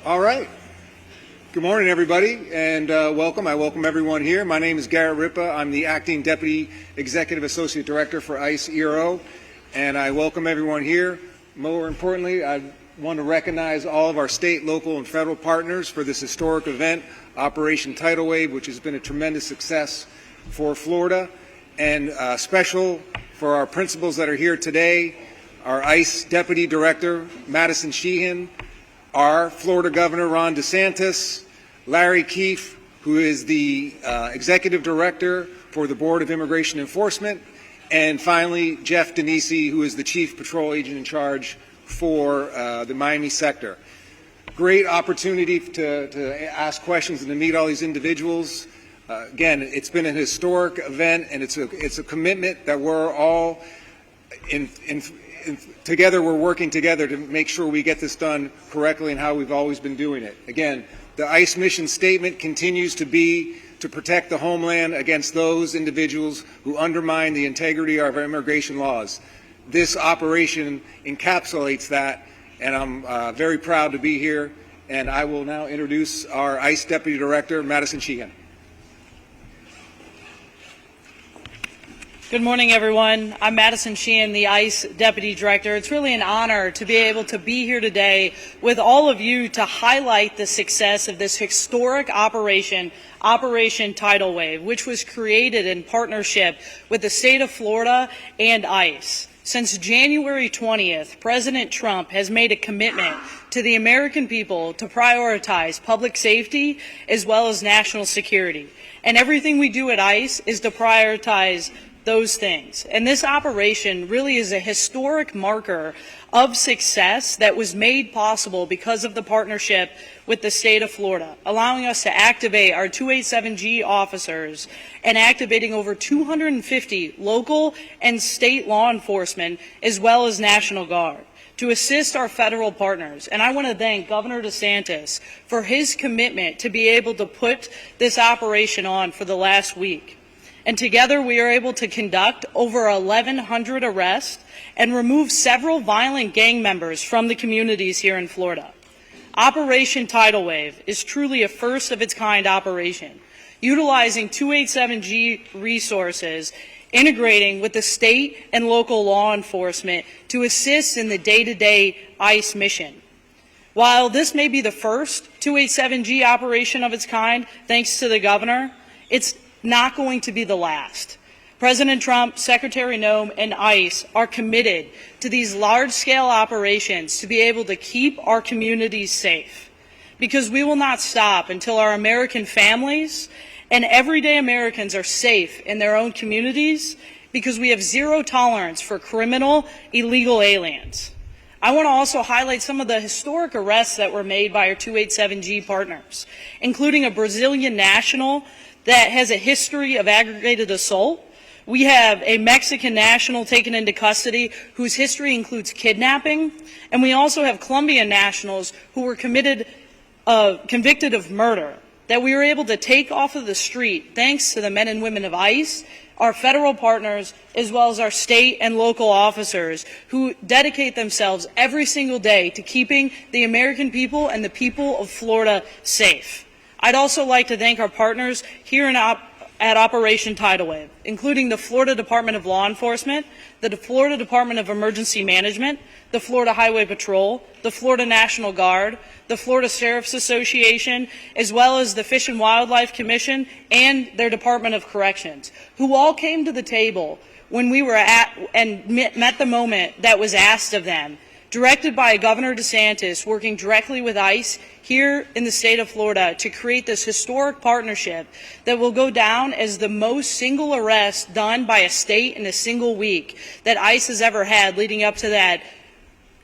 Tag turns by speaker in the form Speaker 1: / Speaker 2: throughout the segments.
Speaker 1: All right. Good morning, everybody, and welcome. I welcome everyone here. My name is Garrett Ripa. I'm the Acting Deputy Executive Associate Director for ICE ERO, and I welcome everyone here. More importantly, I want to recognize all of our state, local, and federal partners for this historic event, Operation Tidal Wave, which has been a tremendous success for Florida, and special for our principals that are here today, our ICE Deputy Director, Madison Sheehan, our Florida Governor, Ron DeSantis, Larry Keefe, who is the Executive Director for the Board of Immigration Enforcement, and finally, Jeff Denisi, who is the Chief Patrol Agent in charge for the Miami sector. Great opportunity to ask questions and to meet all these individuals. Again, it's been an historic event, and it's a commitment that we're all together. We're working together to make sure we get this done correctly and how we've always been doing it. Again, the ICE mission statement continues to be to protect the homeland against those individuals who undermine the integrity of our immigration laws. This operation encapsulates that, and I'm very proud to be here. And I will now introduce our ICE Deputy Director, Madison Sheehan.
Speaker 2: Good morning, everyone. I'm Madison Sheehan, the ICE Deputy Director. It's really an honor to be able to be here today with all of you to highlight the success of this historic operation, Operation Tidal Wave, which was created in partnership with the state of Florida and ICE. Since January 20th, President Trump has made a commitment to the American people to prioritize public safety as well as national security. And everything we do at ICE is to prioritize those things. And this operation really is a historic marker of success that was made possible because of the partnership with the state of Florida, allowing us to activate our 287G officers and activating over 250 local and state law enforcement as well as National Guard to assist our federal partners. And I want to thank Governor DeSantis for his commitment to be able to put this operation on for the last week. And together we are able to conduct over 1,100 arrests and remove several violent gang members from the communities here in Florida. Operation Tidal Wave is truly a first-of-its-kind operation, utilizing 287G resources, integrating with the state and local law enforcement to assist in the day-to-day ICE mission. While this may be the first 287G operation of its kind, thanks to the governor, it's not going to be the last. President Trump, Secretary Noem, and ICE are committed to these large-scale operations to be able to keep our communities safe, because we will not stop until our American families and everyday Americans are safe in their own communities, because we have zero tolerance for criminal, illegal aliens. I want to also highlight some of the historic arrests that were made by our 287G partners, including a Brazilian national that has a history of aggravated assault. We have a Mexican national taken into custody whose history includes kidnapping. And we also have Colombian nationals who were convicted of murder that we were able to take off of the street thanks to the men and women of ICE, our federal partners, as well as our state and local officers who dedicate themselves every single day to keeping the American people and the people of Florida safe. I'd also like to thank our partners here at Operation Tidal Wave, including the Florida Department of Law Enforcement, the Florida Department of Emergency Management, the Florida Highway Patrol, the Florida National Guard, the Florida Sheriff's Association, as well as the Fish and Wildlife Commission and their Department of Corrections, who all came to the table when we were met the moment that was asked of them, directed by Governor DeSantis, working directly with ICE here in the state of Florida to create this historic partnership that will go down as the most single arrest done by a state in a single week that ICE has ever had, leading up to that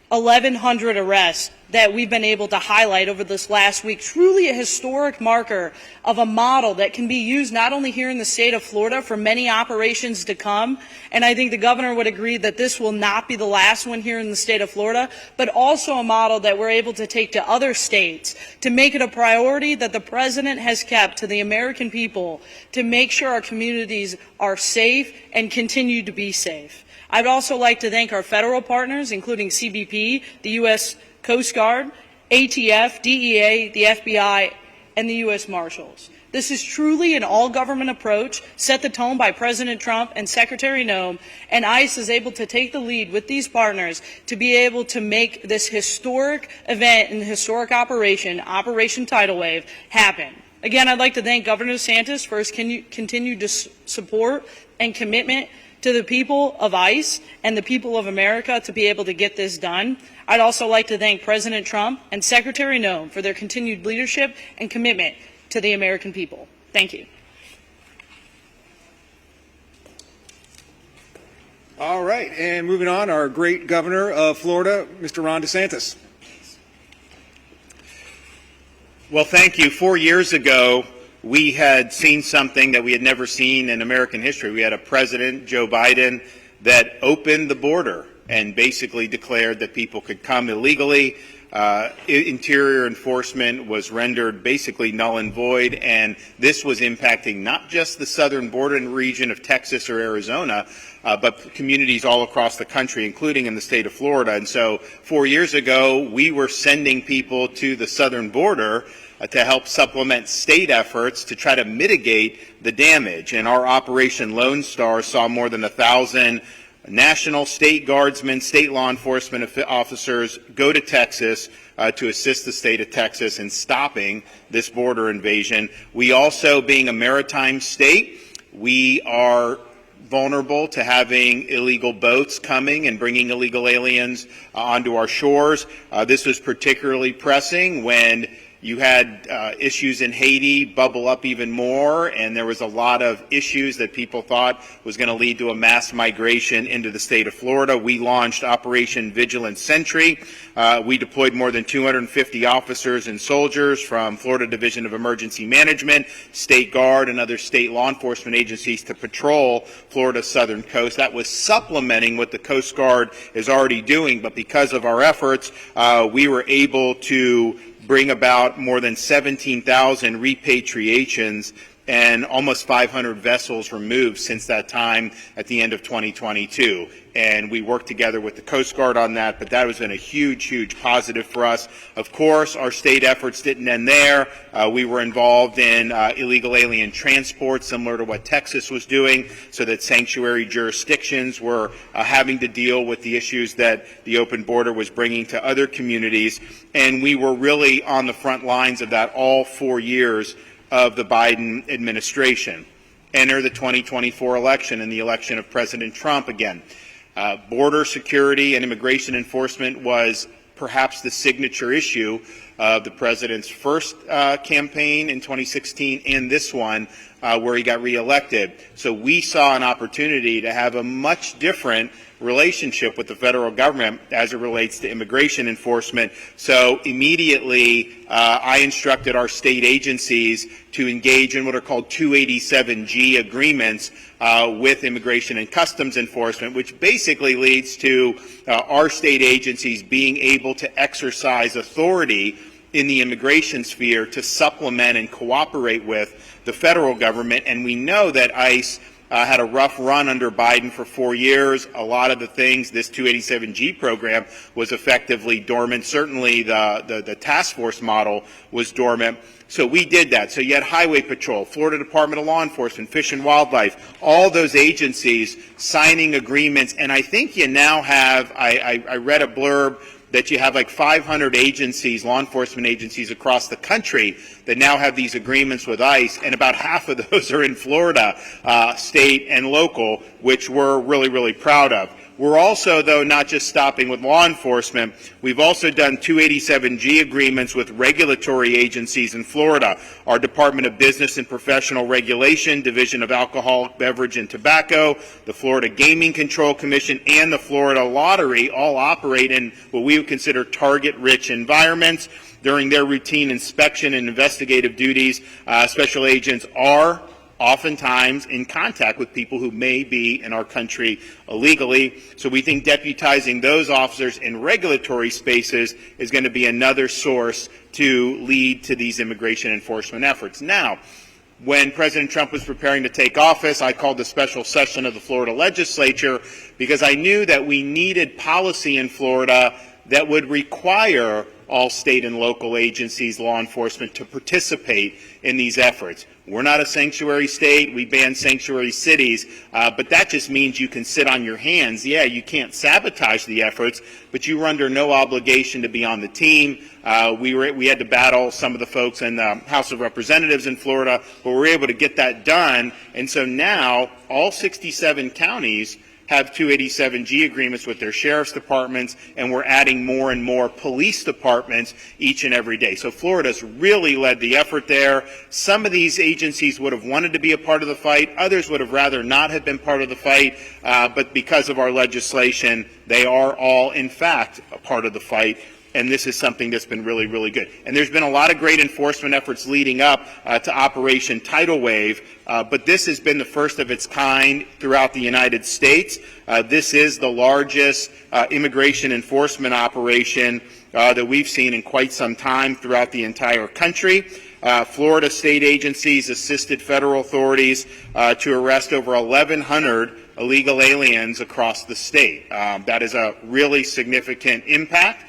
Speaker 2: 1,100 arrests that we've been able to highlight over this last week. Truly a historic marker of a model that can be used not only here in the state of Florida for many operations to come, and I think the governor would agree that this will not be the last one here in the state of Florida, but also a model that we're able to take to other states to make it a priority that the president has kept to the American people to make sure our communities are safe and continue to be safe. I'd also like to thank our federal partners, including CBP, the U.S. Coast Guard, ATF, DEA, the FBI, and the U.S. Marshals. This is truly an all-government approach set the tone by President Trump and Secretary Noem, and ICE is able to take the lead with these partners to be able to make this historic event and historic operation, Operation Tidal Wave, happen. Again, I'd like to thank Governor DeSantis for his continued support and commitment to the people of ICE and the people of America to be able to get this done. I'd also like to thank President Trump and Secretary Noem for their continued leadership and commitment to the American people. Thank you.
Speaker 1: All right, and moving on, our great governor of Florida, Mr. Ron DeSantis.
Speaker 3: Well, thank you. 4 years ago, we had seen something that we had never seen in American history. We had a president, Joe Biden, that opened the border and basically declared that people could come illegally. Interior enforcement was rendered basically null and void, and this was impacting not just the southern border region of Texas or Arizona, but communities all across the country, including in the state of Florida. And so 4 years ago, we were sending people to the southern border to help supplement state efforts to try to mitigate the damage. And our Operation Lone Star saw more than 1,000 national, state guardsmen, state law enforcement officers go to Texas to assist the state of Texas in stopping this border invasion. We also, being a maritime state, we are vulnerable to having illegal boats coming and bringing illegal aliens onto our shores. This was particularly pressing when you had issues in Haiti bubble up even more, and there was a lot of issues that people thought was going to lead to a mass migration into the state of Florida. We launched Operation Vigilant Sentry. We deployed more than 250 officers and soldiers from Florida Division of Emergency Management, State Guard, and other state law enforcement agencies to patrol Florida's southern coast. That was supplementing what the Coast Guard is already doing, but because of our efforts, we were able to bring about more than 17,000 repatriations and almost 500 vessels removed since that time at the end of 2022. And we worked together with the Coast Guard on that, but that has been a huge, huge positive for us. Of course, our state efforts didn't end there. We were involved in illegal alien transport, similar to what Texas was doing, so that sanctuary jurisdictions were having to deal with the issues that the open border was bringing to other communities. And we were really on the front lines of that all 4 years of the Biden administration. Enter the 2024 election and the election of President Trump again. Border security and immigration enforcement was perhaps the signature issue of the president's first campaign in 2016 and this one where he got reelected. So we saw an opportunity to have a much different relationship with the federal government as it relates to immigration enforcement. So immediately I instructed our state agencies to engage in what are called 287G agreements with Immigration and Customs Enforcement, which basically leads to our state agencies being able to exercise authority in the immigration sphere to supplement and cooperate with the federal government. And we know that ICE had a rough run under Biden for 4 years. A lot of the things, this 287G program was effectively dormant. Certainly the task force model was dormant. So we did that. So you had Highway Patrol, Florida Department of Law Enforcement, Fish and Wildlife, all those agencies signing agreements. And I think you now have, I read a blurb that you have like 500 agencies, law enforcement agencies across the country that now have these agreements with ICE, and about half of those are in Florida, state and local, which we're really, really proud of. We're also, though, not just stopping with law enforcement. We've also done 287G agreements with regulatory agencies in Florida. Our Department of Business and Professional Regulation, Division of Alcohol, Beverage, and Tobacco, the Florida Gaming Control Commission, and the Florida Lottery all operate in what we would consider target-rich environments. During their routine inspection and investigative duties, special agents are oftentimes in contact with people who may be in our country illegally. So we think deputizing those officers in regulatory spaces is going to be another source to lead to these immigration enforcement efforts. Now, when President Trump was preparing to take office, I called a special session of the Florida legislature because I knew that we needed policy in Florida that would require all state and local agencies, law enforcement, to participate in these efforts. We're not a sanctuary state. We ban sanctuary cities, but that just means you can sit on your hands. Yeah, you can't sabotage the efforts, but you were under no obligation to be on the team. We had to battle some of the folks in the House of Representatives in Florida, but we were able to get that done. And so now all 67 counties have 287G agreements with their sheriff's departments, and we're adding more and more police departments each and every day. So Florida's really led the effort there. Some of these agencies would have wanted to be a part of the fight. Others would have rather not have been part of the fight, but because of our legislation, they are all, in fact, a part of the fight. And this is something that's been really, really good. And there's been a lot of great enforcement efforts leading up to Operation Tidal Wave, but this has been the first of its kind throughout the United States. This is the largest immigration enforcement operation that we've seen in quite some time throughout the entire country. Florida state agencies assisted federal authorities to arrest over 1,100 illegal aliens across the state. That is a really significant impact.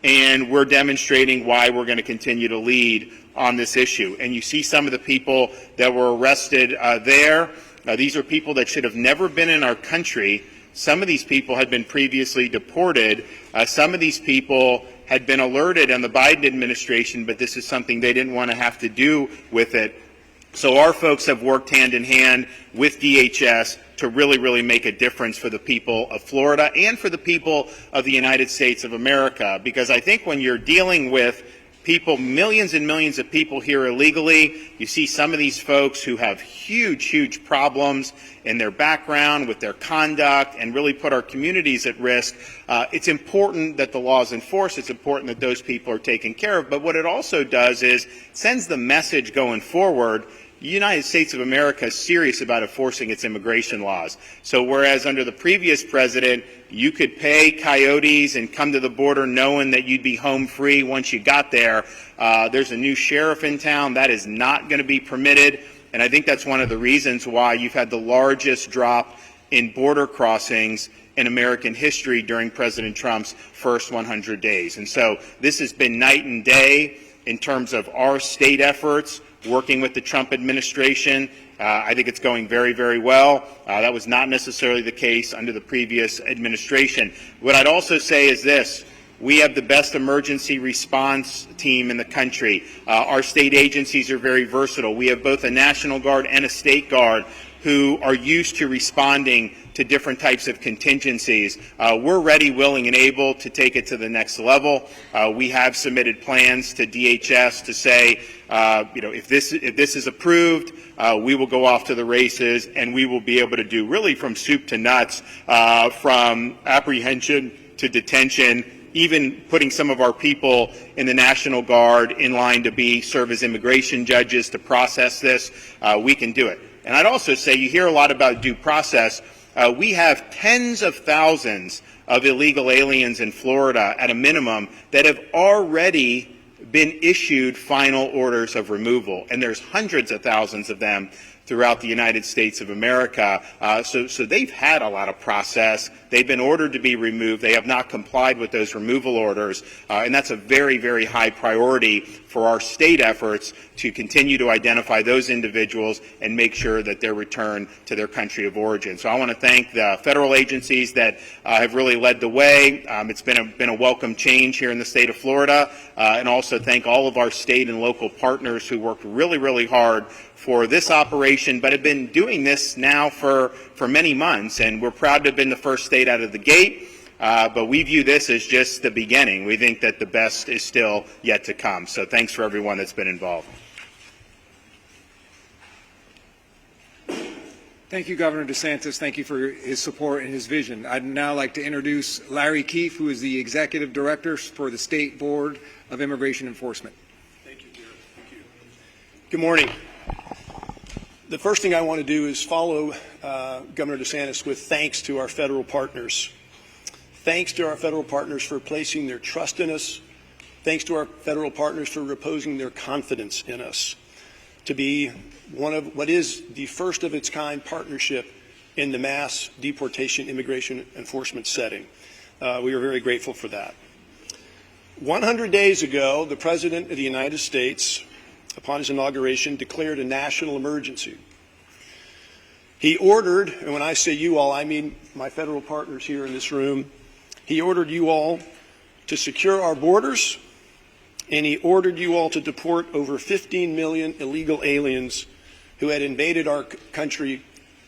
Speaker 3: And we're demonstrating why we're going to continue to lead on this issue. And you see some of the people that were arrested there. These are people that should have never been in our country. Some of these people had been previously deported. Some of these people had been alerted on the Biden administration, but this is something they didn't want to have to do with it. So our folks have worked hand in hand with DHS to really, really make a difference for the people of Florida and for the people of the United States of America. Because I think when you're dealing with people, millions and millions of people here illegally, you see some of these folks who have huge, huge problems in their background, with their conduct, and really put our communities at risk. It's important that the law is enforced. It's important that those people are taken care of. But what it also does is sends the message going forward. The United States of America is serious about enforcing its immigration laws. So whereas under the previous president, you could pay coyotes and come to the border knowing that you'd be home free once you got there, there's a new sheriff in town. That is not going to be permitted. And I think that's one of the reasons why you've had the largest drop in border crossings in American history during President Trump's first 100 days. And so this has been night and day in terms of our state efforts, working with the Trump administration. I think it's going very, very well. That was not necessarily the case under the previous administration. What I'd also say is this. We have the best emergency response team in the country. Our state agencies are very versatile. We have both a National Guard and a State Guard who are used to responding to different types of contingencies. We're ready, willing, and able to take it to the next level. We have submitted plans to DHS to say, if this is approved, we will go off to the races, and we will be able to do really from soup to nuts, from apprehension to detention, even putting some of our people in the National Guard in line to serve as immigration judges to process this. We can do it. And I'd also say, you hear a lot about due process. We have tens of thousands of illegal aliens in Florida at a minimum that have already been issued final orders of removal. And there's hundreds of thousands of them throughout the United States of America. So they've had a lot of process. They've been ordered to be removed. They have not complied with those removal orders. And that's a very, very high priority for our state efforts to continue to identify those individuals and make sure that they're returned to their country of origin. So I want to thank the federal agencies that have really led the way. It's been a welcome change here in the state of Florida, and also thank all of our state and local partners who worked really, really hard for this operation, but have been doing this now for many months, and we're proud to have been the first state out of the gate. But we view this as just the beginning. We think that the best is still yet to come. So thanks for everyone that's been involved.
Speaker 1: Thank you, Governor DeSantis. Thank you for his support and his vision. I'd now like to introduce Larry Keefe, who is the Executive Director for the State Board of Immigration Enforcement.
Speaker 4: Thank you, Garrett. Thank you. Good morning. The first thing I want to do is follow Governor DeSantis with thanks to our federal partners. Thanks to our federal partners for placing their trust in us. Thanks to our federal partners for reposing their confidence in us to be one of what is the first of its kind partnership in the mass deportation immigration enforcement setting. We are very grateful for that. 100 days ago, the President of the United States, upon his inauguration, declared a national emergency. He ordered, and when I say you all, I mean my federal partners here in this room, he ordered you all to secure our borders, and he ordered you all to deport over 15 million illegal aliens who had invaded our country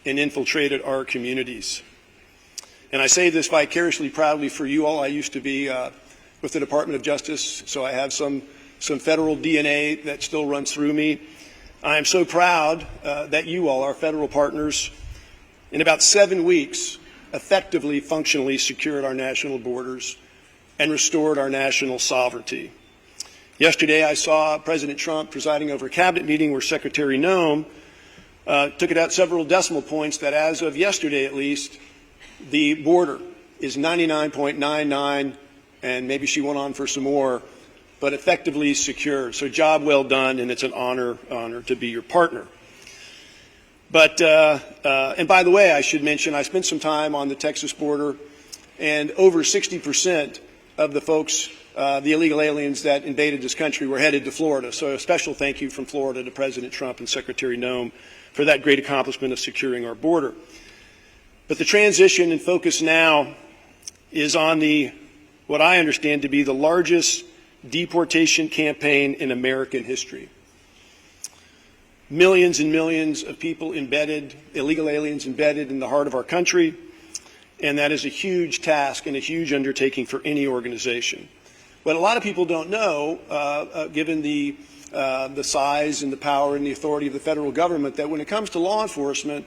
Speaker 4: and infiltrated our communities. And I say this vicariously proudly for you all. I used to be with the Department of Justice, so I have some federal DNA that still runs through me. I am so proud that you all, our federal partners, in about 7 weeks, effectively, functionally secured our national borders and restored our national sovereignty. Yesterday, I saw President Trump presiding over a cabinet meeting where Secretary Noem took it out several decimal points that as of yesterday, at least, the border is 99.99, and maybe she went on for some more, but effectively secured. So job well done, and it's an honor to be your partner. But, and by the way, I should mention, I spent some time on the Texas border, and over 60% of the folks, the illegal aliens that invaded this country were headed to Florida. So a special thank you from Florida to President Trump and Secretary Noem for that great accomplishment of securing our border. But the transition and focus now is on what I understand to be the largest deportation campaign in American history. Millions and millions of people embedded, illegal aliens embedded in the heart of our country, and that is a huge task and a huge undertaking for any organization. What a lot of people don't know, given the size and the power and the authority of the federal government, that when it comes to law enforcement,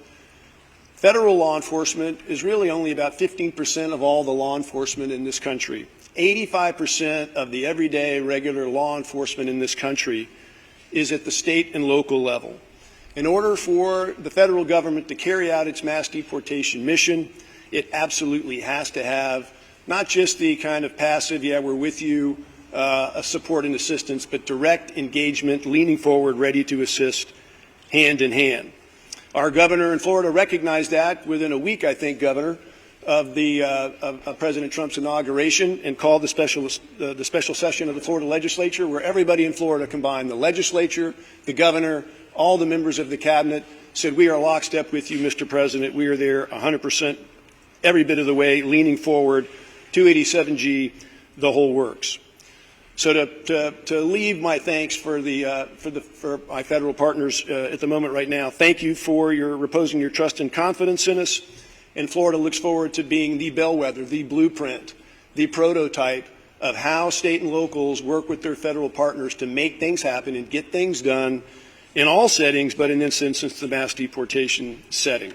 Speaker 4: federal law enforcement is really only about 15% of all the law enforcement in this country. 85% of the everyday regular law enforcement in this country is at the state and local level. In order for the federal government to carry out its mass deportation mission, it absolutely has to have not just the kind of passive, yeah, we're with you, support and assistance, but direct engagement, leaning forward, ready to assist, hand in hand. Our governor in Florida recognized that within a week, I think, Governor, of President Trump's inauguration, and called the special session of the Florida legislature, where everybody in Florida combined, the legislature, the governor, all the members of the cabinet, said, we are lockstep with you, Mr. President. We are there 100%, every bit of the way, leaning forward, 287G, the whole works. So to leave my thanks for my federal partners at the moment right now, thank you for reposing your trust and confidence in us. And Florida looks forward to being the bellwether, the blueprint, the prototype of how state and locals work with their federal partners to make things happen and get things done in all settings, but in this instance, the mass deportation setting.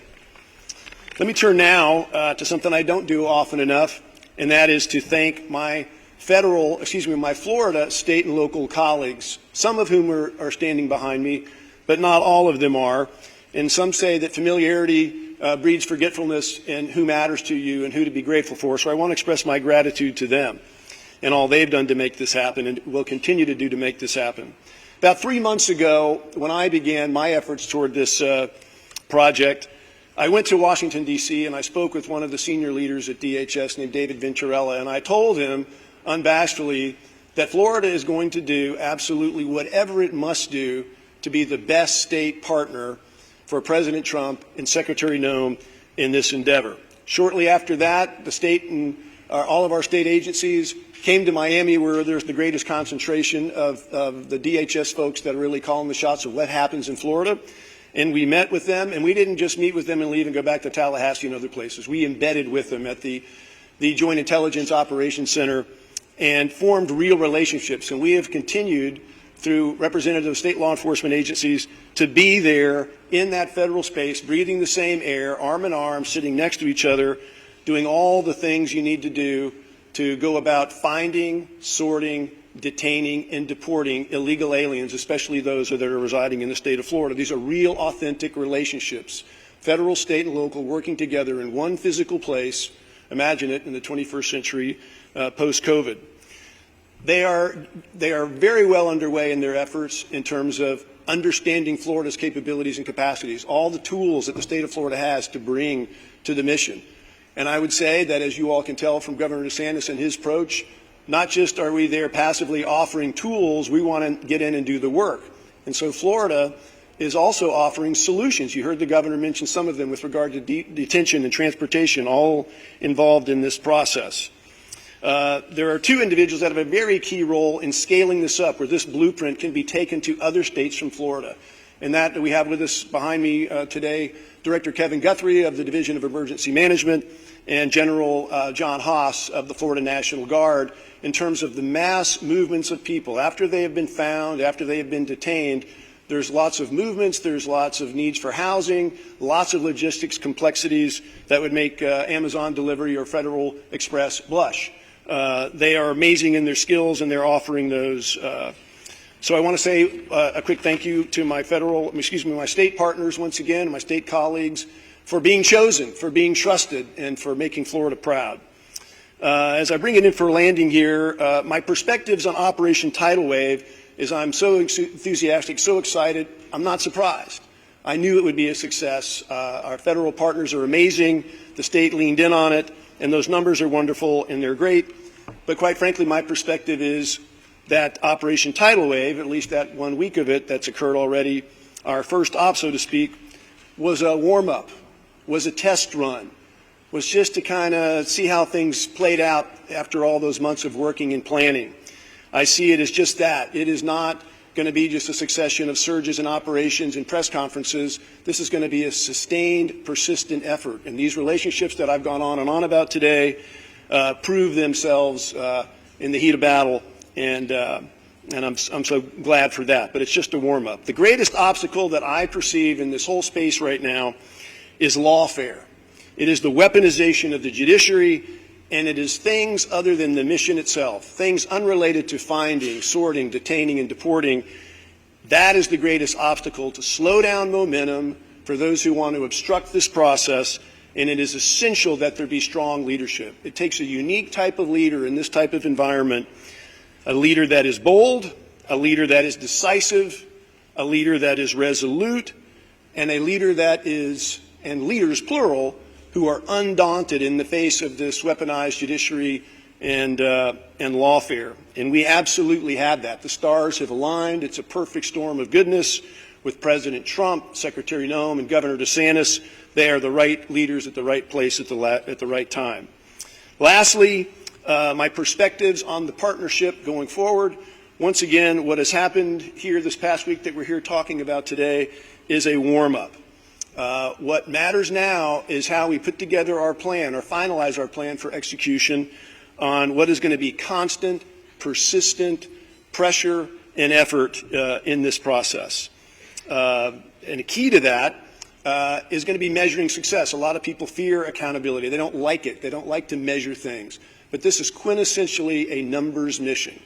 Speaker 4: Let me turn now to something I don't do often enough, and that is to thank my Florida state and local colleagues, some of whom are standing behind me, but not all of them are. And some say that familiarity breeds forgetfulness in who matters to you and who to be grateful for. So I want to express my gratitude to them and all they've done to make this happen and will continue to do to make this happen. About 3 months ago, when I began my efforts toward this project, I went to Washington, D.C., and I spoke with one of the senior leaders at DHS named David Venturella, and I told him unabashedly that Florida is going to do absolutely whatever it must do to be the best state partner for President Trump and Secretary Noem in this endeavor. Shortly after that, the state and all of our state agencies came to Miami, where there's the greatest concentration of the DHS folks that are really calling the shots of what happens in Florida. And we met with them, and we didn't just meet with them and leave and go back to Tallahassee and other places. We embedded with them at the Joint Intelligence Operations Center and formed real relationships. And we have continued through representatives of state law enforcement agencies to be there in that federal space, breathing the same air, arm in arm, sitting next to each other, doing all the things you need to do to go about finding, sorting, detaining, and deporting illegal aliens, especially those that are residing in the state of Florida. These are real, authentic relationships, federal, state, and local, working together in one physical place. Imagine it in the 21st century, post-COVID. They are very well underway in their efforts in terms of understanding Florida's capabilities and capacities, all the tools that the state of Florida has to bring to the mission. And I would say that, as you all can tell from Governor DeSantis and his approach, Not just are we there passively offering tools, we want to get in and do the work. And so Florida is also offering solutions. You heard the governor mention some of them with regard to detention and transportation, all involved in this process. There are two individuals that have a very key role in scaling this up, where this blueprint can be taken to other states from Florida. And that we have with us behind me today, Director Kevin Guthrie of the Division of Emergency Management and General John Haas of the Florida National Guard, in terms of the mass movements of people. After they have been found, after they have been detained, there's lots of movements, there's lots of needs for housing, lots of logistics complexities that would make Amazon delivery or Federal Express blush. They are amazing in their skills, and they're offering those. So I want to say a quick thank you to my my state partners once again, my state colleagues, for being chosen, for being trusted, and for making Florida proud. As I bring it in for landing here, my perspectives on Operation Tidal Wave is I'm so enthusiastic, so excited, I'm not surprised. I knew it would be a success. Our federal partners are amazing. The state leaned in on it, and those numbers are wonderful, and they're great. But quite frankly, my perspective is that Operation Tidal Wave, at least that 1 week of it that's occurred already, our first op, so to speak, was a warm-up, was a test run, was just to kind of see how things played out after all those months of working and planning. I see it as just that. It is not going to be just a succession of surges and operations and press conferences. This is going to be a sustained, persistent effort. And these relationships that I've gone on and on about today prove themselves in the heat of battle, and I'm so glad for that. But it's just a warm-up. The greatest obstacle that I perceive in this whole space right now is lawfare. It is the weaponization of the judiciary, and it is things other than the mission itself, things unrelated to finding, sorting, detaining, and deporting. That is the greatest obstacle to slow down momentum for those who want to obstruct this process, and it is essential that there be strong leadership. It takes a unique type of leader in this type of environment, a leader that is bold, a leader that is decisive, a leader that is resolute, and a leader that is, and leaders plural, who are undaunted in the face of this weaponized judiciary and lawfare. And we absolutely have that. The stars have aligned. It's a perfect storm of goodness with President Trump, Secretary Noem, and Governor DeSantis. They are the right leaders at the right place at the right time. Lastly, my perspectives on the partnership going forward. Once again, what has happened here this past week that we're here talking about today is a warm-up. What matters now is how we put together our plan, or finalize our plan for execution on what is going to be constant, persistent pressure and effort in this process. And a key to that is going to be measuring success. A lot of people fear accountability. They don't like it. They don't like to measure things. But this is quintessentially a numbers mission.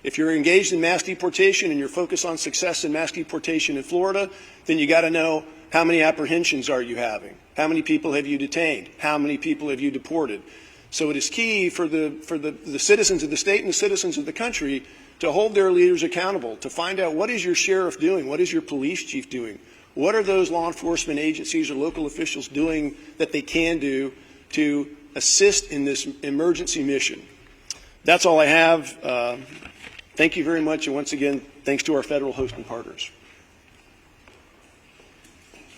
Speaker 4: If you're engaged in mass deportation and you're focused on success in mass deportation in Florida, then you got to know, how many apprehensions are you having? How many people have you detained? How many people have you deported? So it is key for the citizens of the state and the citizens of the country to hold their leaders accountable, to find out, what is your sheriff doing? What is your police chief doing? What are those law enforcement agencies or local officials doing that they can do to assist in this emergency mission? That's all I have. Thank you very much, and once again, thanks to our federal hosting partners.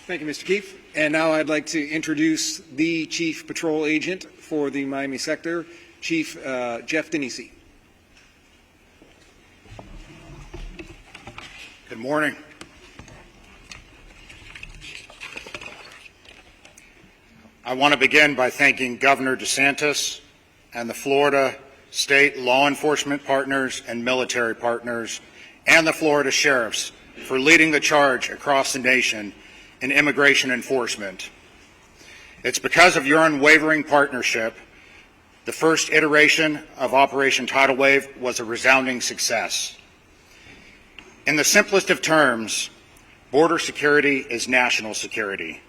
Speaker 1: Thank you, Mr. Keefe. And now I'd like to introduce the Chief Patrol Agent for the Miami sector, Chief Jeff Denisi.
Speaker 5: Good morning. I want to begin by thanking Governor DeSantis and the Florida state law enforcement partners and military partners and the Florida sheriffs for leading the charge across the nation in immigration enforcement. It's because of your unwavering partnership, the first iteration of Operation Tidal Wave was a resounding success. In the simplest of terms, border security is national security.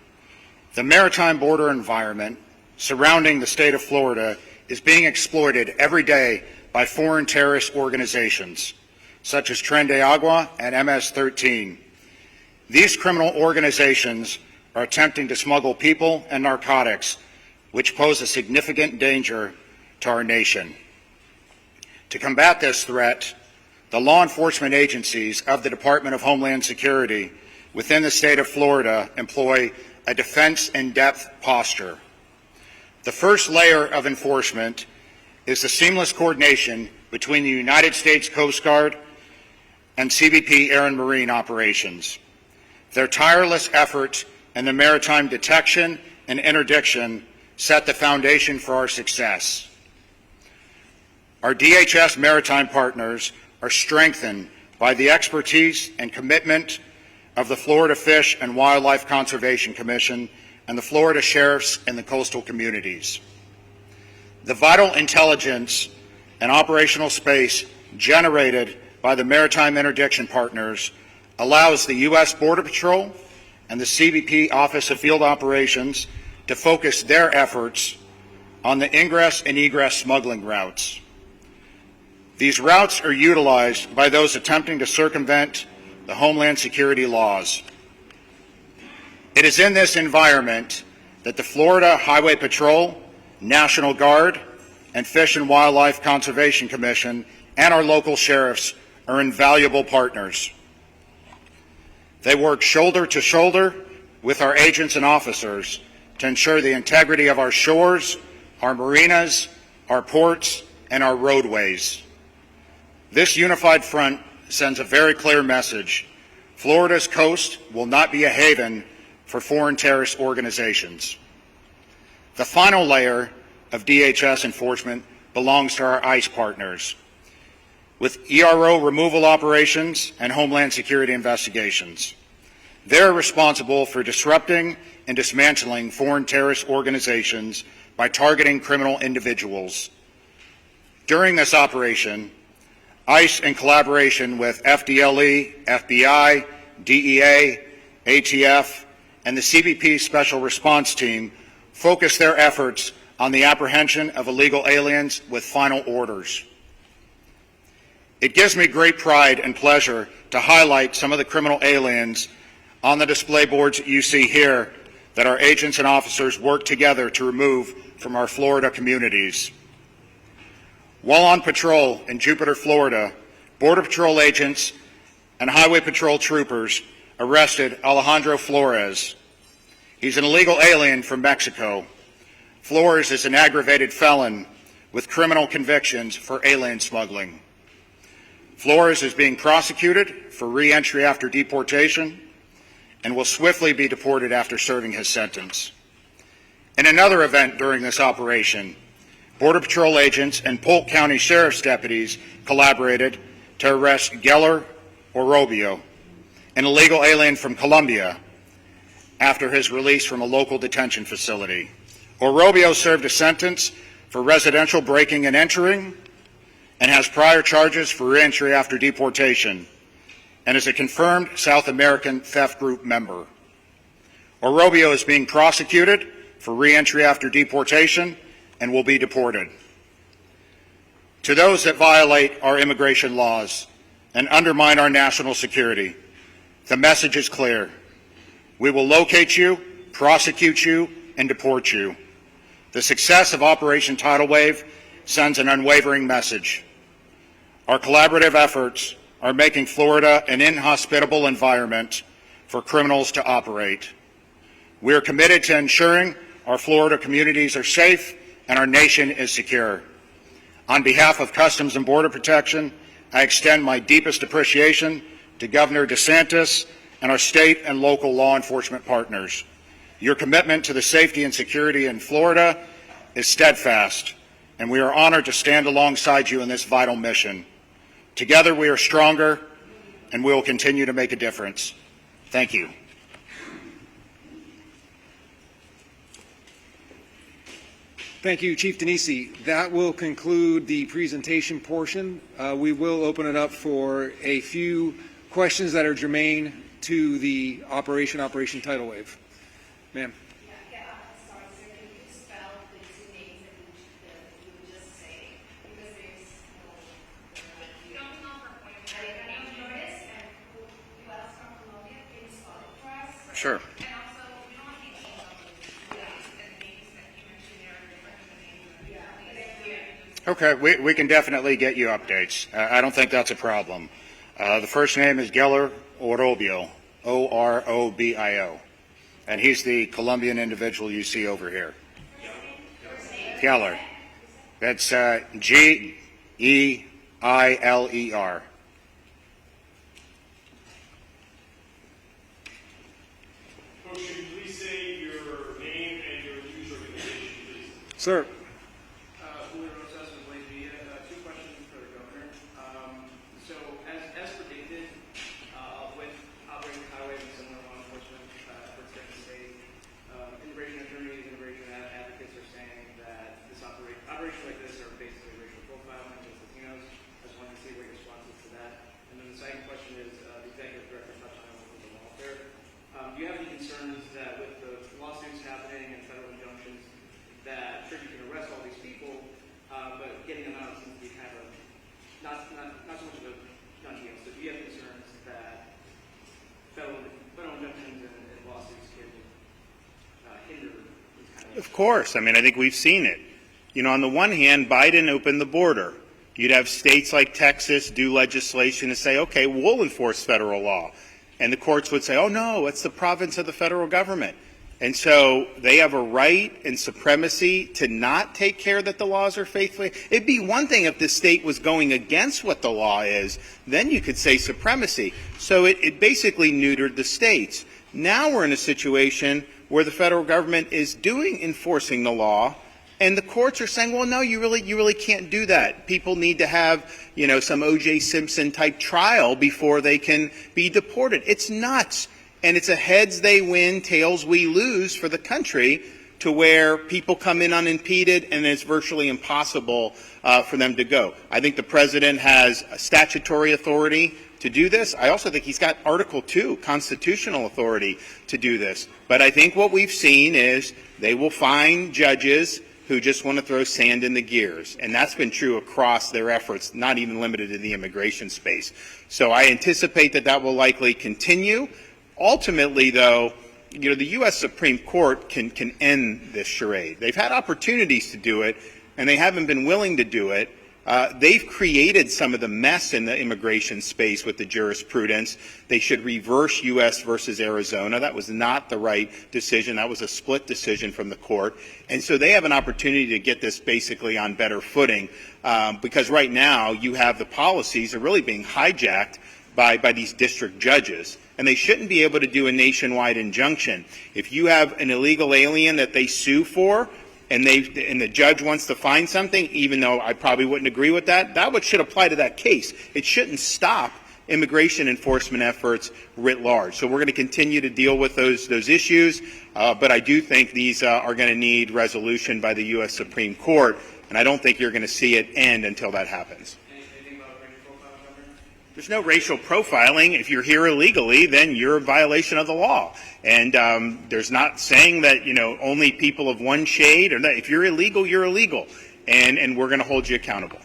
Speaker 5: The maritime border environment surrounding the state of Florida is being exploited every day by foreign terrorist organizations, such as Tren de Agua and MS-13. These criminal organizations are attempting to smuggle people and narcotics, which pose a significant danger to our nation. To combat this threat, the law enforcement agencies of the Department of Homeland Security within the state of Florida employ a defense in depth posture. The first layer of enforcement is the seamless coordination between the United States Coast Guard and CBP Air and Marine operations. Their tireless efforts in the maritime detection and interdiction set the foundation for our success. Our DHS maritime partners are strengthened by the expertise and commitment of the Florida Fish and Wildlife Conservation Commission and the Florida sheriffs in the coastal communities. The vital intelligence and operational space generated by the maritime interdiction partners allows the U.S. Border Patrol and the CBP Office of Field Operations to focus their efforts on the ingress and egress smuggling routes. These routes are utilized by those attempting to circumvent the Homeland Security laws. It is in this environment that the Florida Highway Patrol, National Guard, and Fish and Wildlife Conservation Commission and our local sheriffs are invaluable partners. They work shoulder to shoulder with our agents and officers to ensure the integrity of our shores, our marinas, our ports, and our roadways. This unified front sends a very clear message. Florida's coast will not be a haven for foreign terrorist organizations. The final layer of DHS enforcement belongs to our ICE partners, with ERO removal operations and Homeland Security investigations. They're responsible for disrupting and dismantling foreign terrorist organizations by targeting criminal individuals. During this operation, ICE, in collaboration with FDLE, FBI, DEA, ATF, and the CBP Special Response Team, focused their efforts on the apprehension of illegal aliens with final orders. It gives me great pride and pleasure to highlight some of the criminal aliens on the display boards that you see here that our agents and officers work together to remove from our Florida communities. While on patrol in Jupiter, Florida, Border Patrol agents and Highway Patrol troopers arrested Alejandro Flores. He's an illegal alien from Mexico. Flores is an aggravated felon with criminal convictions for alien smuggling. Flores is being prosecuted for re-entry after deportation and will swiftly be deported after serving his sentence. In another event during this operation, Border Patrol agents and Polk County Sheriff's deputies collaborated to arrest Geller Orobio, an illegal alien from Colombia, after his release from a local detention facility. Orobio served a sentence for residential breaking and entering and has prior charges for re-entry after deportation and is a confirmed South American theft group member. Orobio is being prosecuted for re-entry after deportation and will be deported. To those that violate our immigration laws and undermine our national security, the message is clear. We will locate you, prosecute you, and deport you. The success of Operation Tidal Wave sends an unwavering message. Our collaborative efforts are making Florida an inhospitable environment for criminals to operate. We are committed to ensuring our Florida communities are safe and our nation is secure. On behalf of Customs and Border Protection, I extend my deepest appreciation to Governor DeSantis and our state and local law enforcement partners. Your commitment to the safety and security in Florida is steadfast, and we are honored to stand alongside you in this vital mission. Together we are stronger, and we will continue to make a difference. Thank you.
Speaker 1: Thank you, Chief Denisi. That will conclude the presentation portion. We will open it up for a few questions that are germane to the Operation Tidal Wave. Ma'am.
Speaker 6: Sorry, sir, can you spell the two names that you would just say? Because there's no... You don't know for point. I don't notice, and who else from Colombia? Can you spell it for us?
Speaker 5: Sure.
Speaker 6: And also, we don't want to be names of the names that you mentioned there.
Speaker 5: Okay, we can definitely get you updates. I don't think that's a problem. The first name is Geller Orobio, Orobio, and he's the Colombian individual you see over here. Geller. That's Geeiler.
Speaker 7: Folks, can you please say your name and your news organization, please?
Speaker 1: Sir.
Speaker 8: Two questions for the governor. So, as predicted, with Operation Tidal Wave and similar law enforcement efforts in the state, immigration attorneys, immigration advocates are saying that this operations like this are basically racial profiling against Latinos. I just wanted to see what your response is to that. And then the second question is, the executive director touched on it with the welfare. Do you have any concerns that with the lawsuits happening and federal injunctions, that sure you can arrest all these people, but getting them out seems to be kind of not so much of a done deal. So do you have concerns that federal injunctions and lawsuits can hinder these kind of?
Speaker 3: Of course. I mean, I think we've seen it. You know, on the one hand, Biden opened the border. You'd have states like Texas do legislation to say, okay, we'll enforce federal law. And the courts would say, oh, no, it's the province of the federal government. And so they have a right and supremacy to not take care that the laws are faithfully. It'd be one thing if the state was going against what the law is. Then you could say supremacy. So it basically neutered the states. Now we're in a situation where the federal government is enforcing the law. And the courts are saying, well, no, you really can't do that. People need to have, you know, some O.J. Simpson type trial before they can be deported. It's nuts. And it's a heads they win, tails we lose for the country, to where people come in unimpeded and it's virtually impossible for them to go. I think the president has a statutory authority to do this. I also think he's got Article 2 constitutional authority to do this. But I think what we've seen is they will find judges who just want to throw sand in the gears. And that's been true across their efforts, not even limited to the immigration space. So I anticipate that will likely continue. Ultimately, though, you know, the U.S. Supreme Court can end this charade. They've had opportunities to do it, and they haven't been willing to do it. They've created some of the mess in the immigration space with the jurisprudence. They should reverse U.S. versus Arizona. That was not the right decision. That was a split decision from the court. And so they have an opportunity to get this basically on better footing, because right now you have the policies are really being hijacked by these district judges. And they shouldn't be able to do a nationwide injunction. If you have an illegal alien that they sue for, and the judge wants to find something, even though I probably wouldn't agree with that, that should apply to that case. It shouldn't stop immigration enforcement efforts writ large. So we're going to continue to deal with those issues, but I do think these are going to need resolution by the U.S. Supreme Court, and I don't think you're going to see it end until that happens. There's no racial profiling. If you're here illegally, then you're in violation of the law. And there's not saying that, you know, only people of one shade or that. If you're illegal, you're illegal. And we're going to hold you accountable.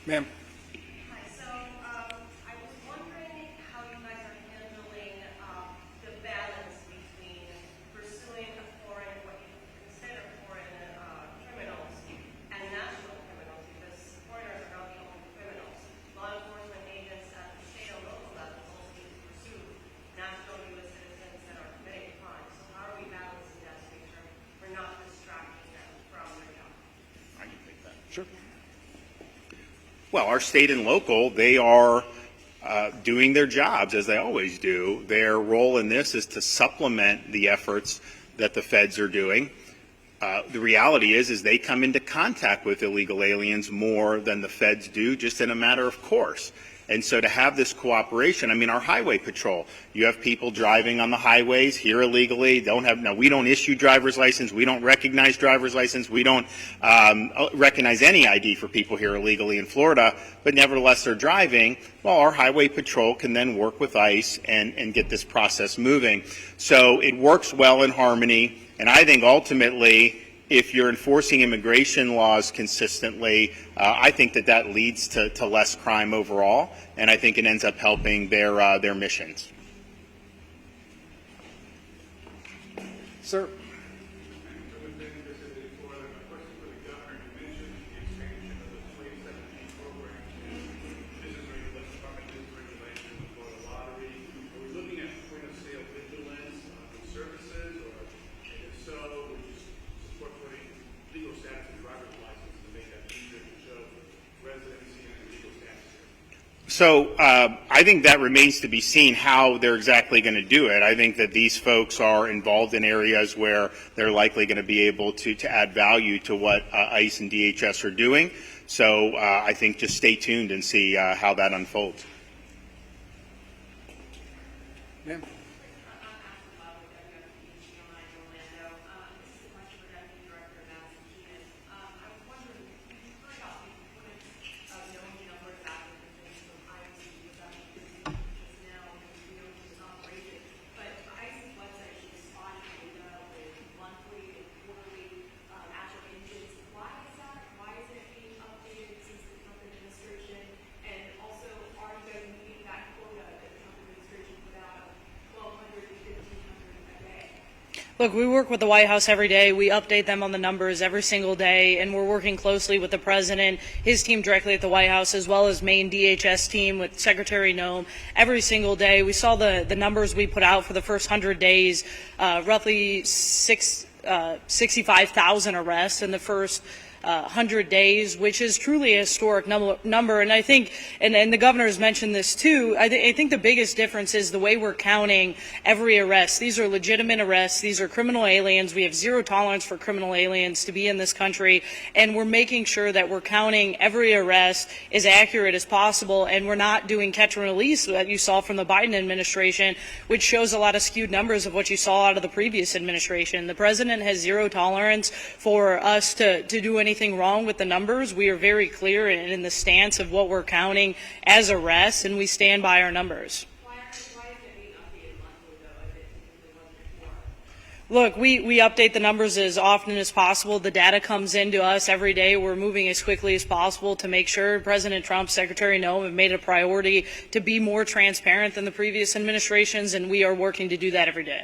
Speaker 1: Ma'am.
Speaker 6: Hi, so I was wondering how you guys are handling the balance between pursuing what you consider foreign criminals and national criminals, because foreigners are not the only criminals. Law enforcement agents at the state and local level also need to pursue national U.S. citizens that are committing crimes. So how are we balancing that to make sure we're not distracting them from their job?
Speaker 3: I can take that.
Speaker 1: Sure.
Speaker 3: Well, our state and local, they are doing their jobs as they always do. Their role in this is to supplement the efforts that the feds are doing. The reality is they come into contact with illegal aliens more than the feds do, just in a matter of course. And so to have this cooperation, I mean, our highway patrol, you have people driving on the highways here illegally, we don't issue driver's license, we don't recognize driver's license, we don't recognize any ID for people here illegally in Florida, but nevertheless they're driving. Well, our highway patrol can then work with ICE and get this process moving. So it works well in harmony, and I think ultimately, if you're enforcing immigration laws consistently, I think that leads to less crime overall, and I think it ends up helping their missions.
Speaker 1: Sir.
Speaker 3: So I think that remains to be seen how they're exactly going to do it. I think that these folks are involved in areas where they're likely going to be able to add value to what ICE and DHS are doing. So I think just stay tuned and see how that unfolds.
Speaker 1: Ma'am.
Speaker 2: Look, we work with the White House every day. We update them on the numbers every single day, and we're working closely with the president, his team directly at the White House, as well as Maine DHS team with Secretary Noem every single day. We saw the numbers we put out for the first 100 days, roughly 65,000 arrests in the first 100 days, which is truly a historic number. And I think, and the governor has mentioned this too, I think the biggest difference is the way we're counting every arrest. These are legitimate arrests. These are criminal aliens. We have zero tolerance for criminal aliens to be in this country. And we're making sure that we're counting every arrest as accurate as possible. And we're not doing catch and release that you saw from the Biden administration, which shows a lot of skewed numbers of what you saw out of the previous administration. The president has zero tolerance for us to do anything wrong with the numbers. We are very clear in the stance of what we're counting as arrests, and we stand by our numbers.
Speaker 6: Why is it being updated monthly, though, if it wasn't before?
Speaker 2: Look, we update the numbers as often as possible. The data comes into us every day. We're moving as quickly as possible to make sure President Trump, Secretary Noem have made it a priority to be more transparent than the previous administrations, and we are working to do that every day.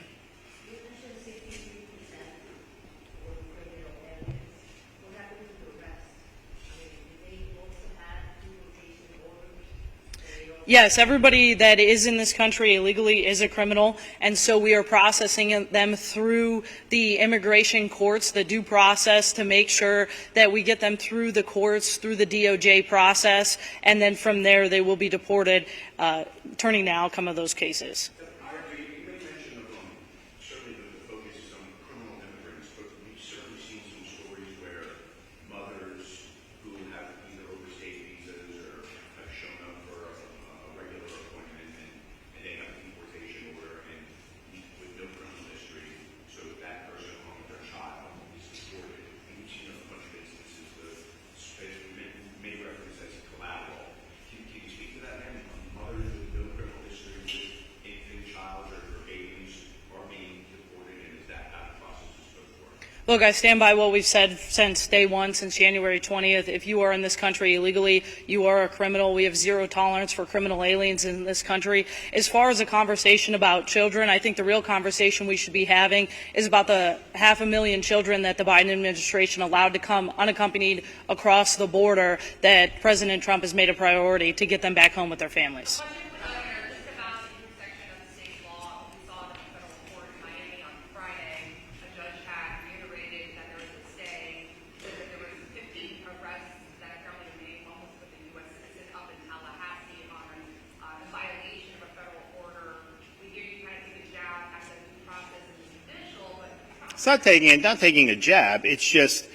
Speaker 2: Yes, everybody that is in this country illegally is a criminal, and so we are processing them through the immigration courts, the due process, to make sure that we get them through the courts, through the DOJ process, and then from there they will be deported, turning the outcome of those cases. Look, I stand by what we've said since day one, since January 20th. If you are in this country illegally, you are a criminal. We have zero tolerance for criminal aliens in this country. As far as a conversation about children, I think the real conversation we should be having is about the 500,000 children that the Biden administration allowed to come unaccompanied across the border that President Trump has made a priority to get them back home with their families.
Speaker 3: It's not taking a jab. It's just,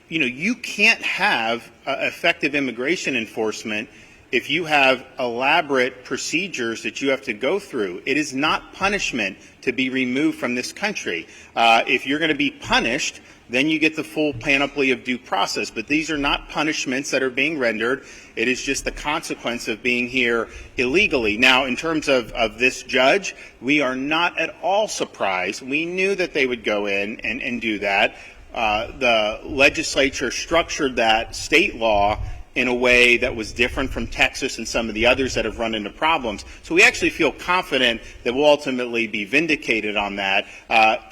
Speaker 3: you can't have effective immigration enforcement if you have elaborate procedures that you have to go through. It is not punishment to be removed from this country. If you're going to be punished, then you get the full panoply of due process. But these are not punishments that are being rendered. It is just the consequence of being here illegally. Now, in terms of this judge, we are not at all surprised. We knew that they would go in and do that. The legislature structured that state law in a way that was different from Texas and some of the others that have run into problems. So we actually feel confident that we'll ultimately be vindicated on that.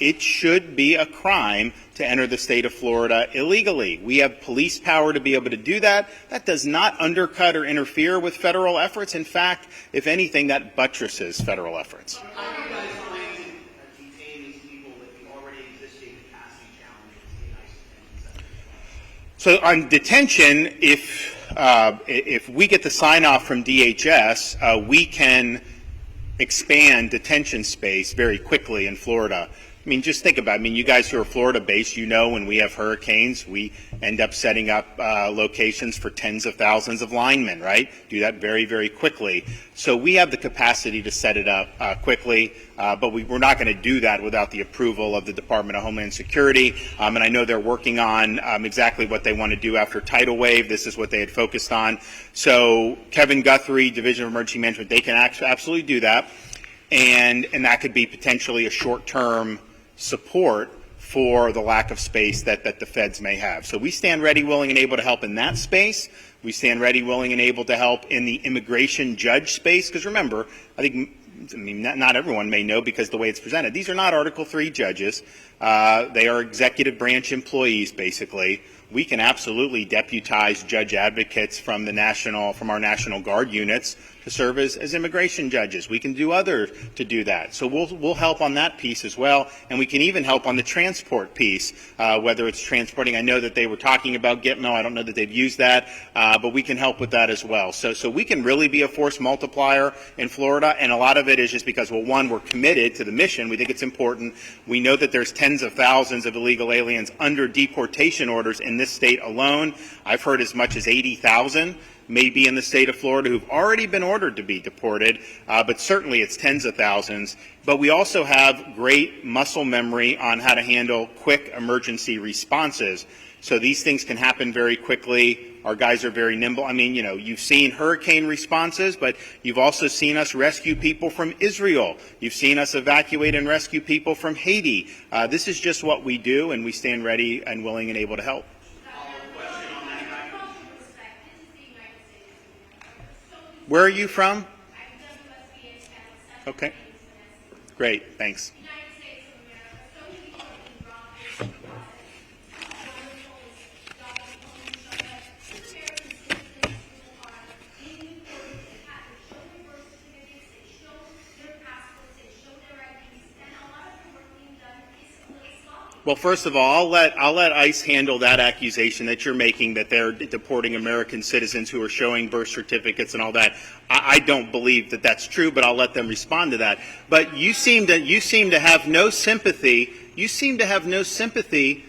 Speaker 3: It should be a crime to enter the state of Florida illegally. We have police power to be able to do that. That does not undercut or interfere with federal efforts. In fact, if anything, that buttresses federal efforts.
Speaker 8: How do you guys plan to detain these people with the already existing capacity challenges in ICE detention centers?
Speaker 3: So on detention, if if we get the sign-off from DHS, we can expand detention space very quickly in Florida. I mean, just think about it. I mean, you guys who are Florida-based, you know when we have hurricanes, we end up setting up locations for tens of thousands of linemen, right? Do that very, very quickly. So we have the capacity to set it up quickly, but we're not going to do that without the approval of the Department of Homeland Security. And I know they're working on exactly what they want to do after Tidal Wave. This is what they had focused on. So Kevin Guthrie, Division of Emergency Management, they can absolutely do that. And that could be potentially a short-term support for the lack of space that the feds may have. So we stand ready, willing, and able to help in that space. We stand ready, willing, and able to help in the immigration judge space. Because remember, I mean, not everyone may know because the way it's presented. These are not Article III judges. They are executive branch employees, basically. We can absolutely deputize judge advocates from our National Guard units to serve as immigration judges. We can do others to do that. So we'll help on that piece as well, and we can even help on the transport piece, whether it's transporting. I know that they were talking about Gitmo. I don't know that they've used that, but we can help with that as well. So we can really be a force multiplier in Florida, and a lot of it is just because, well, one, we're committed to the mission. We think it's important. We know that there's tens of thousands of illegal aliens under deportation orders in this state alone. I've heard as much as 80,000 may be in the state of Florida who've already been ordered to be deported, but certainly it's tens of thousands. But we also have great muscle memory on how to handle quick emergency responses. So these things can happen very quickly. Our guys are very nimble. I mean, you've seen hurricane responses, but you've also seen us rescue people from Israel. You've seen us evacuate and rescue people from Haiti. This is just what we do, and we stand ready and willing and able to help. Where are you from? Okay. Great. Thanks. Well, first of all, I'll let ICE handle that accusation that you're making that they're deporting American citizens who are showing birth certificates and all that. I don't believe that that's true, but I'll let them respond to that. But you seem to have no sympathy. You seem to have no sympathy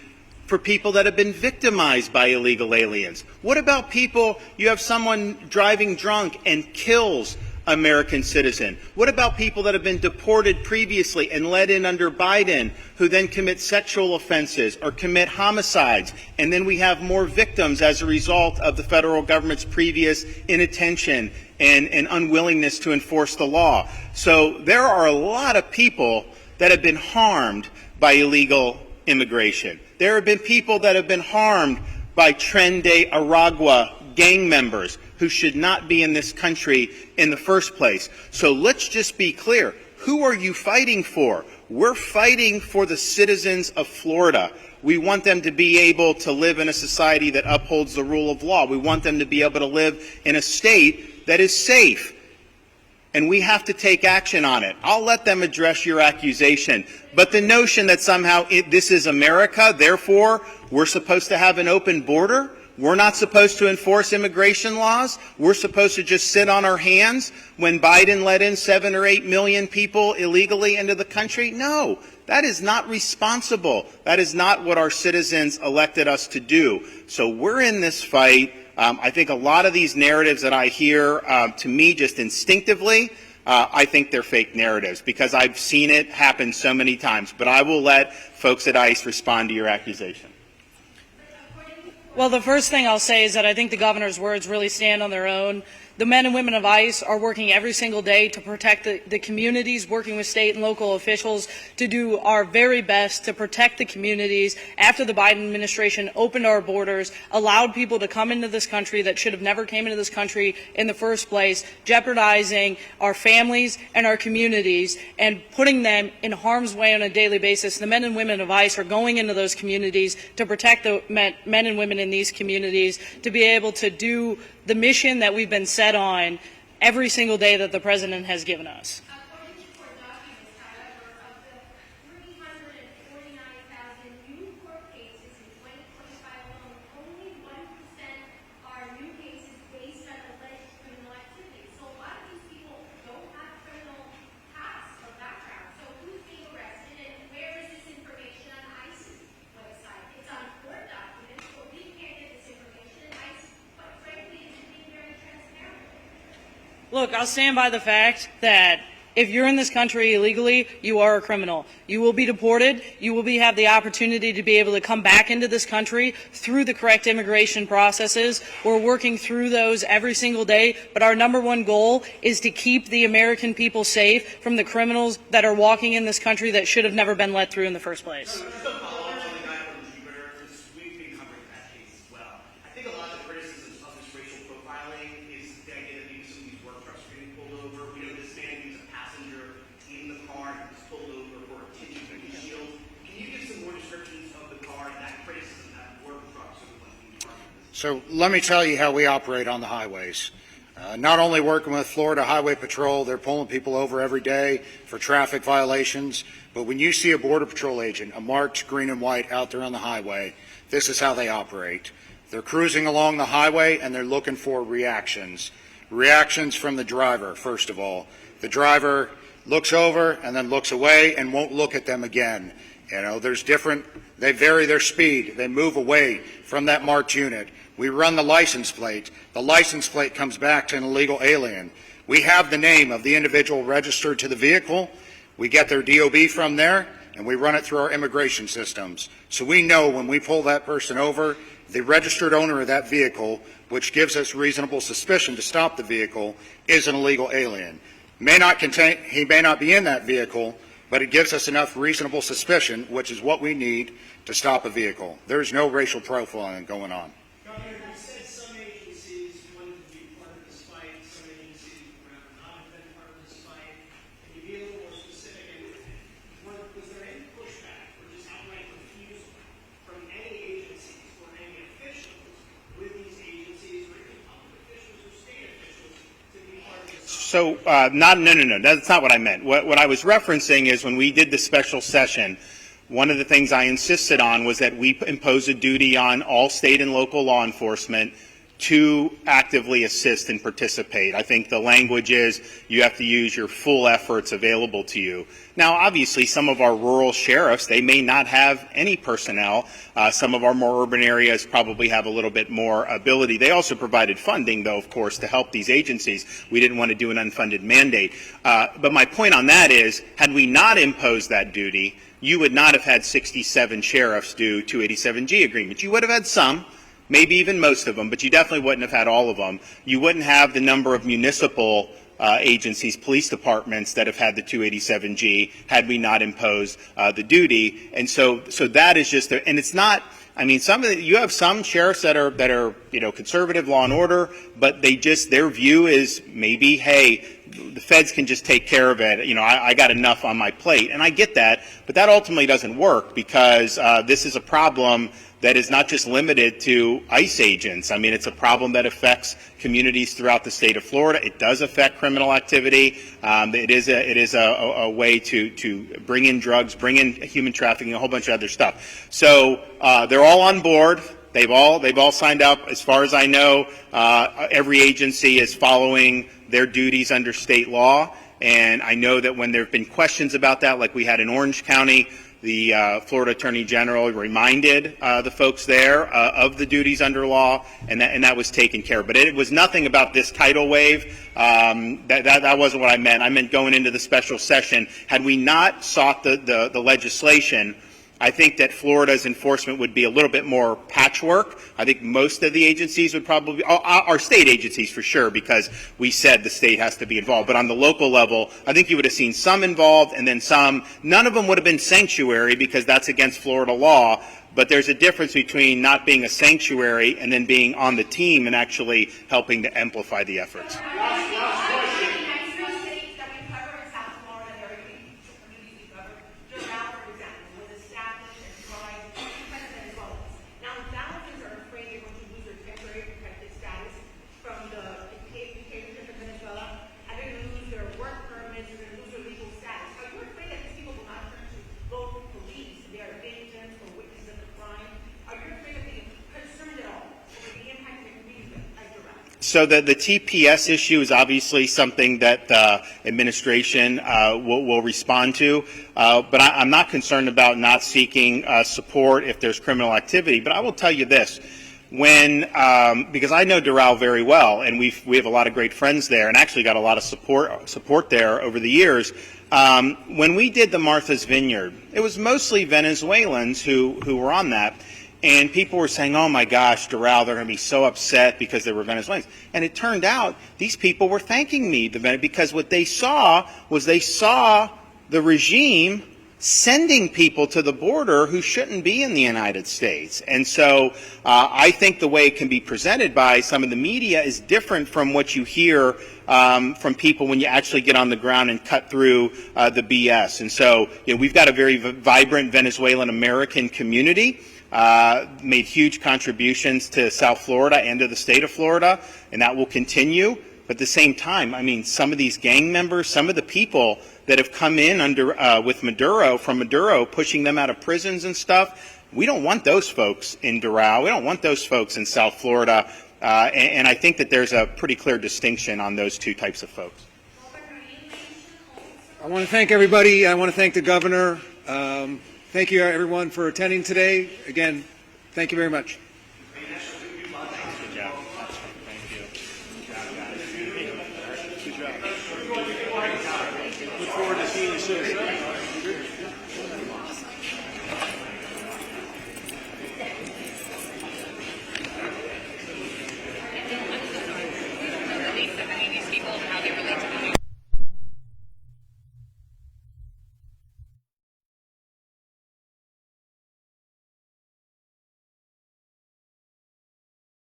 Speaker 3: for people that have been victimized by illegal aliens. What about people? You have someone driving drunk and kills American citizen. What about people that have been deported previously and let in under Biden who then commit sexual offenses or commit homicides? And then we have more victims as a result of the federal government's previous inattention and unwillingness to enforce the law. So there are a lot of people that have been harmed by illegal immigration. There have been people that have been harmed by Tren de Aragua gang members who should not be in this country in the first place. So let's just be clear. Who are you fighting for? We're fighting for the citizens of Florida. We want them to be able to live in a society that upholds the rule of law. We want them to be able to live in a state that is safe. And we have to take action on it. I'll let them address your accusation. But the notion that somehow this is America, therefore we're supposed to have an open border, we're not supposed to enforce immigration laws, we're supposed to just sit on our hands when Biden let in 7 or 8 million people illegally into the country? No, that is not responsible. That is not what our citizens elected us to do. So we're in this fight. I think a lot of these narratives that I hear, to me, just instinctively, I think they're fake narratives because I've seen it happen so many times. But I will let folks at ICE respond to your accusation.
Speaker 2: Well, the first thing I'll say is that I think the governor's words really stand on their own. The men and women of ICE are working every single day to protect the communities, working with state and local officials to do our very best to protect the communities after the Biden administration opened our borders, allowed people to come into this country that should have never came into this country in the first place, jeopardizing our families and our communities and putting them in harm's way on a daily basis. The men and women of ICE are going into those communities to protect the men and women in these communities, to be able to do the mission that we've been set on every single day that the president has given us.
Speaker 6: According to court documents, however, of the 349,000 new court cases in 2025 alone, only 1% are new cases
Speaker 2: Look, I'll stand by the fact that if you're in this country illegally, you are a criminal. You will be deported. You will have the opportunity to be able to come back into this country through the correct immigration processes. We're working through those every single day, but our '1 goal is to keep the American people safe from the criminals that are walking in this country that should have never been let through in the first place.
Speaker 5: So let me tell you how we operate on the highways. Not only working with Florida Highway Patrol, they're pulling people over every day for traffic violations, but when you see a Border Patrol agent, a marked green and white out there on the highway, this is how they operate. They're cruising along the highway and they're looking for reactions. Reactions from the driver, first of all. The driver looks over and then looks away and won't look at them again. You know, they vary their speed. They move away from that marked unit. We run the license plate. The license plate comes back to an illegal alien. We have the name of the individual registered to the vehicle. We get their DOB from there, and we run it through our immigration systems. So we know when we pull that person over, the registered owner of that vehicle, which gives us reasonable suspicion to stop the vehicle, is an illegal alien. He may not be in that vehicle, but it gives us enough reasonable suspicion, which is what we need to stop a vehicle. There's no racial profiling going on.
Speaker 8: Governor, you said some agencies wanted to be part of this fight, some agencies would rather not have been part of this fight. Can you be a little more specific? Was there any pushback or just outright refusal from any agencies or any officials with these agencies or even public officials or state officials to be part of this?
Speaker 3: So, no. That's not what I meant. What I was referencing is when we did the special session, one of the things I insisted on was that we impose a duty on all state and local law enforcement to actively assist and participate. I think the language is you have to use your full efforts available to you. Now, obviously, some of our rural sheriffs, they may not have any personnel. Some of our more urban areas probably have a little bit more ability. They also provided funding, though, of course, to help these agencies. We didn't want to do an unfunded mandate. But my point on that is, had we not imposed that duty, you would not have had 67 sheriffs do 287G agreements. You would have had some, maybe even most of them, but you definitely wouldn't have had all of them. You wouldn't have the number of municipal agencies, police departments that have had the 287G had we not imposed the duty. And so that is just, and it's not, I mean, you have some sheriffs that are, you know, conservative law and order, but their view is maybe, hey, the feds can just take care of it. You know, I got enough on my plate. And I get that, but that ultimately doesn't work because this is a problem that is not just limited to ICE agents. I mean, it's a problem that affects communities throughout the state of Florida. It does affect criminal activity. It is a way to bring in drugs, bring in human trafficking, a whole bunch of other stuff. So they're all on board. They've all signed up. As far as I know, every agency is following their duties under state law. And I know that when there have been questions about that, like we had in Orange County, the Florida Attorney General reminded the folks there of the duties under law, and that was taken care of. But it was nothing about this tidal wave. That wasn't what I meant. I meant going into the special session. Had we not sought the legislation, I think that Florida's enforcement would be a little bit more patchwork. I think most of the agencies would probably, our state agencies for sure, because we said the state has to be involved. But on the local level, I think you would have seen some involved and then some. None of them would have been sanctuary because that's against Florida law. But there's a difference between not being a sanctuary and then being on the team and actually helping to amplify the efforts. So the TPS issue is obviously something that administration will respond to, but I'm not concerned about not seeking support if there's criminal activity. But I will tell you this. when because I know Doral very well, and we have a lot of great friends there, and actually got a lot of support there over the years. When we did the Martha's Vineyard, it was mostly Venezuelans who were on that, and people were saying, "Oh my gosh, Doral, they're going to be so upset because they were Venezuelans." And it turned out these people were thanking me because what they saw was the regime sending people to the border who shouldn't be in the United States. And so I think the way it can be presented by some of the media is different from what you hear from people when you actually get on the ground and cut through the BS. And so we've got a very vibrant Venezuelan American community. Made huge contributions to South Florida and to the state of Florida, and that will continue. But at the same time, I mean, some of these gang members, some of the people that have come in with Maduro, pushing them out of prisons and stuff, we don't want those folks in Doral. We don't want those folks in South Florida. And I think that there's a pretty clear distinction on those two types of folks.
Speaker 1: I want to thank everybody. I want to thank the governor. Thank you, everyone, for attending today. Again, thank you very much.
Speaker 3: Good job. Thank you.
Speaker 4: Good job. Look forward to seeing you soon.